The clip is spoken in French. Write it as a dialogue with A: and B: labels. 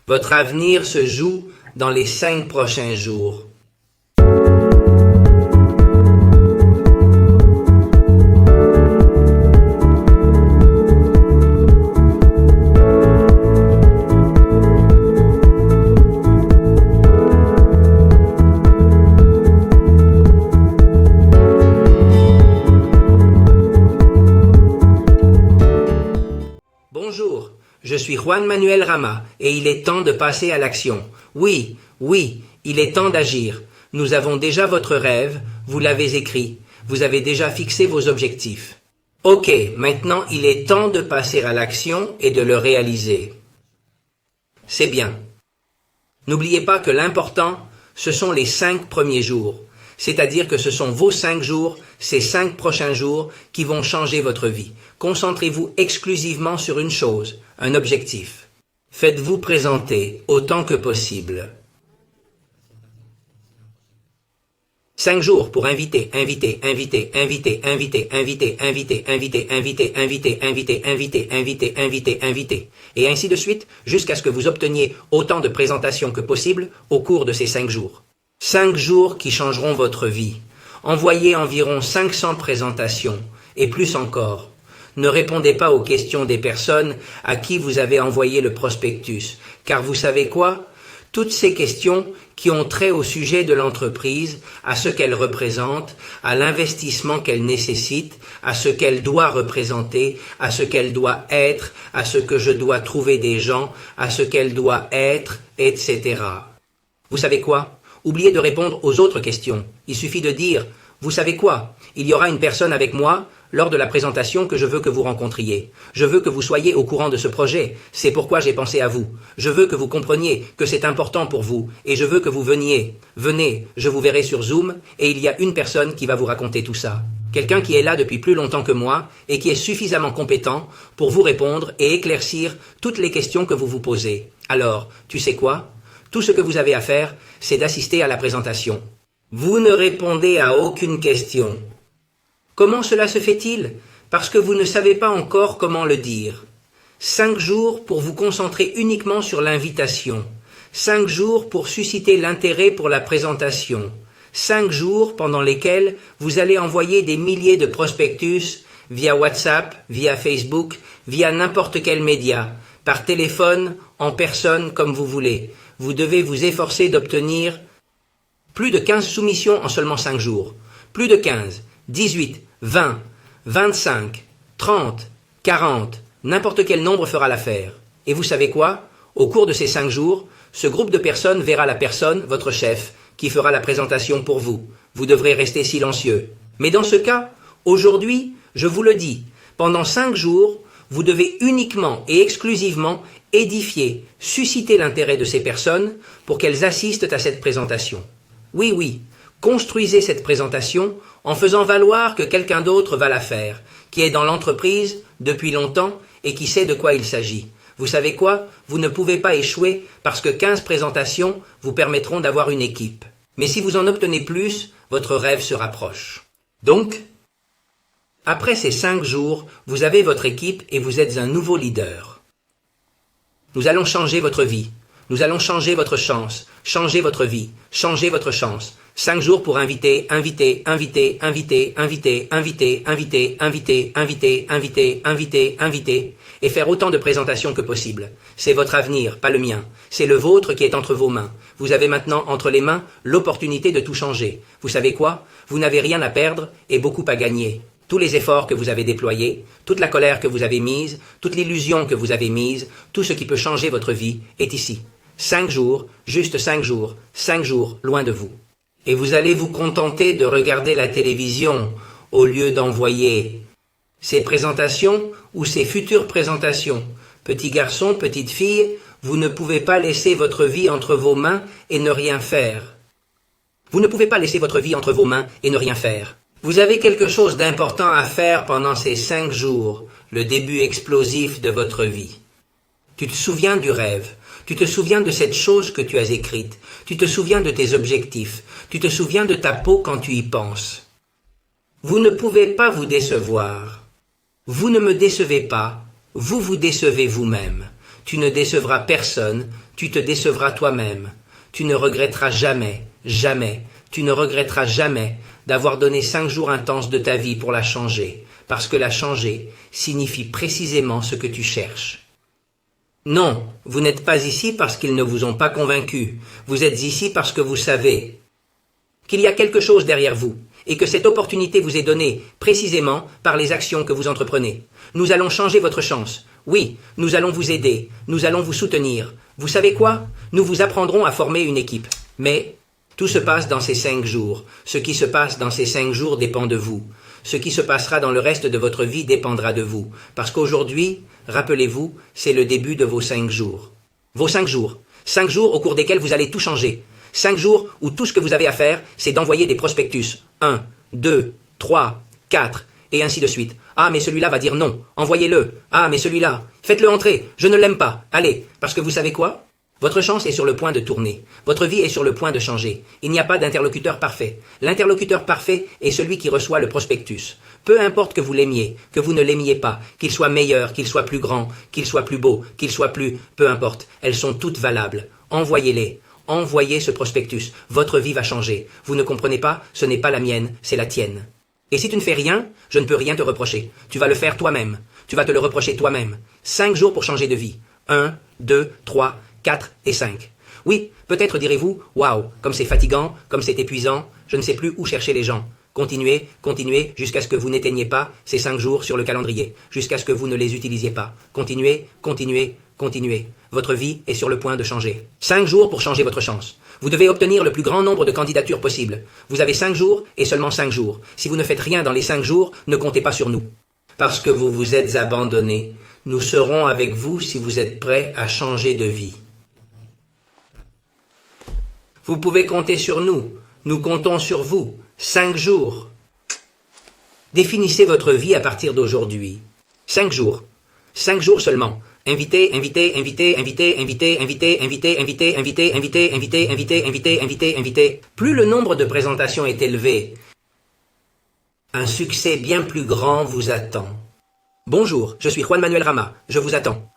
A: Votre avenir se joue dans les 5 prochains jours. Bonjour, je suis Juan Manuel Rama et il est temps de passer à l'action. Oui, il est temps d'agir. Nous avons déjà votre rêve, vous l'avez écrit, vous avez déjà fixé vos objectifs. Ok, maintenant il est temps de passer à l'action et de le réaliser. C'est bien. N'oubliez pas que l'important, ce sont les 5 premiers jours. C'est-à-dire que ce sont vos 5 jours, ces 5 prochains jours, qui vont changer votre vie. Concentrez-vous exclusivement sur une chose, un objectif. Faites-vous présenter autant que possible. 5 jours pour inviter, et ainsi de suite, jusqu'à ce que vous obteniez autant de présentations que possible au cours de ces 5 jours. 5 jours qui changeront votre vie. Envoyez environ 500 présentations, et plus encore. Ne répondez pas aux questions des personnes à qui vous avez envoyé le prospectus, car vous savez quoi? Toutes ces questions qui ont trait au sujet de l'entreprise, à ce qu'elle représente, à l'investissement qu'elle nécessite, à ce qu'elle doit représenter, à ce qu'elle doit être, à ce que je dois trouver des gens, à ce qu'elle doit être, etc. Vous savez quoi? Oubliez de répondre aux autres questions. Il suffit de dire « Vous savez quoi? Il y aura une personne avec moi lors de la présentation que je veux que vous rencontriez. Je veux que vous soyez au courant de ce projet. C'est pourquoi j'ai pensé à vous. Je veux que vous compreniez que c'est important pour vous et je veux que vous veniez. Venez, je vous verrai sur Zoom et il y a une personne qui va vous raconter tout ça. Quelqu'un qui est là depuis plus longtemps que moi et qui est suffisamment compétent pour vous répondre et éclaircir toutes les questions que vous vous posez. Alors, tu sais quoi? Tout ce que vous avez à faire, c'est d'assister à la présentation. Vous ne répondez à aucune question. Comment cela se fait-il? Parce que vous ne savez pas encore comment le dire. 5 jours pour vous concentrer uniquement sur l'invitation. 5 jours pour susciter l'intérêt pour la présentation. 5 jours pendant lesquels vous allez envoyer des milliers de prospectus via WhatsApp, via Facebook, via n'importe quel média, par téléphone, en personne, comme vous voulez. Vous devez vous efforcer d'obtenir plus de 15 soumissions en seulement 5 jours. Plus de 15, 18, 20, 25, 30, 40, n'importe quel nombre fera l'affaire. Et vous savez quoi? Au cours de ces 5 jours, ce groupe de personnes verra la personne, votre chef, qui fera la présentation pour vous. Vous devrez rester silencieux. Mais dans ce cas, aujourd'hui, je vous le dis, pendant 5 jours, vous devez uniquement et exclusivement édifier, susciter l'intérêt de ces personnes pour qu'elles assistent à cette présentation. Oui, construisez cette présentation en faisant valoir que quelqu'un d'autre va la faire, qui est dans l'entreprise depuis longtemps et qui sait de quoi il s'agit. Vous savez quoi? Vous ne pouvez pas échouer parce que 15 présentations vous permettront d'avoir une équipe. Mais si vous en obtenez plus, votre rêve se rapproche. Donc, après ces 5 jours, vous avez votre équipe et vous êtes un nouveau leader. Nous allons changer votre vie. Nous allons changer votre chance. Changer votre vie. Changer votre chance. 5 jours pour inviter, et faire autant de présentations que possible. C'est votre avenir, pas le mien. C'est le vôtre qui est entre vos mains. Vous avez maintenant entre les mains l'opportunité de tout changer. Vous savez quoi? Vous n'avez rien à perdre et beaucoup à gagner. Tous les efforts que vous avez déployés, toute la colère que vous avez mise, toute l'illusion que vous avez mise, tout ce qui peut changer votre vie est ici. 5 jours, juste 5 jours, 5 jours, loin de vous. Et vous allez vous contenter de regarder la télévision au lieu d'envoyer ces présentations ou ces futures présentations. Petit garçon, petite fille, vous ne pouvez pas laisser votre vie entre vos mains et ne rien faire. Vous ne pouvez pas laisser votre vie entre vos mains et ne rien faire. Vous avez quelque chose d'important à faire pendant ces 5 jours, le début explosif de votre vie. Tu te souviens du rêve, tu te souviens de cette chose que tu as écrite, tu te souviens de tes objectifs, tu te souviens de ta peau quand tu y penses. Vous ne pouvez pas vous décevoir. Vous ne me décevez pas, vous vous décevez vous-même. Tu ne décevras personne, Tu te décevras toi-même. Tu ne regretteras jamais, jamais, tu ne regretteras jamais d'avoir donné 5 jours intenses de ta vie pour la changer, parce que la changer signifie précisément ce que tu cherches. Non, vous n'êtes pas ici parce qu'ils ne vous ont pas convaincu. Vous êtes ici parce que vous savez qu'il y a quelque chose derrière vous et que cette opportunité vous est donnée précisément par les actions que vous entreprenez. Nous allons changer votre chance. Oui, nous allons vous aider. Nous allons vous soutenir. Vous savez quoi? Nous vous apprendrons à former une équipe. Mais tout se passe dans ces 5 jours. Ce qui se passe dans ces 5 jours dépend de vous. Ce qui se passera dans le reste de votre vie dépendra de vous. Parce qu'aujourd'hui, rappelez-vous, c'est le début de vos 5 jours. Vos 5 jours. 5 jours au cours desquels vous allez tout changer. 5 jours où tout ce que vous avez à faire, c'est d'envoyer des prospectus. 1, 2, 3, 4, et ainsi de suite. Ah, mais celui-là va dire non. Envoyez-le. Ah, mais celui-là. Faites-le entrer. Je ne l'aime pas. Allez. Parce que vous savez quoi? Votre chance est sur le point de tourner. Votre vie est sur le point de changer. Il n'y a pas d'interlocuteur parfait. L'interlocuteur parfait est celui qui reçoit le prospectus. Peu importe que vous l'aimiez, que vous ne l'aimiez pas, qu'il soit meilleur, qu'il soit plus grand, qu'il soit plus beau, qu'il soit plus... Peu importe. Elles sont toutes valables. Envoyez-les. Envoyez ce prospectus. Votre vie va changer. Vous ne comprenez pas? Ce n'est pas la mienne, c'est la tienne. Et si tu ne fais rien, je ne peux rien te reprocher. Tu vas le faire toi-même. Tu vas te le reprocher toi-même. 5 jours pour changer de vie. 1, 2, 3, 4 et 5. Oui, peut-être direz-vous, waouh, comme c'est fatigant, comme c'est épuisant, je ne sais plus où chercher les gens. Continuez, continuez, jusqu'à ce que vous n'éteigniez pas ces 5 jours sur le calendrier, jusqu'à ce que vous ne les utilisiez pas. Continuez, continuez, continuez. Votre vie est sur le point de changer. 5 jours pour changer votre chance. Vous devez obtenir le plus grand nombre de candidatures possible. Vous avez 5 jours et seulement 5 jours. Si vous ne faites rien dans les 5 jours, ne comptez pas sur nous. Parce que vous vous êtes abandonnés. Nous serons avec vous si vous êtes prêts à changer de vie. Vous pouvez compter sur nous. Nous comptons sur vous. 5 jours. Définissez votre vie à partir d'aujourd'hui. 5 jours. 5 jours seulement. Invitez, invitez, invitez, invitez, invitez, invitez, invitez, invitez, invitez, invitez, invitez, invitez, invitez, invitez, invitez. Plus le nombre de présentations est élevé, un succès bien plus grand vous attend. Bonjour, je suis Juan Manuel Rama. Je vous attends.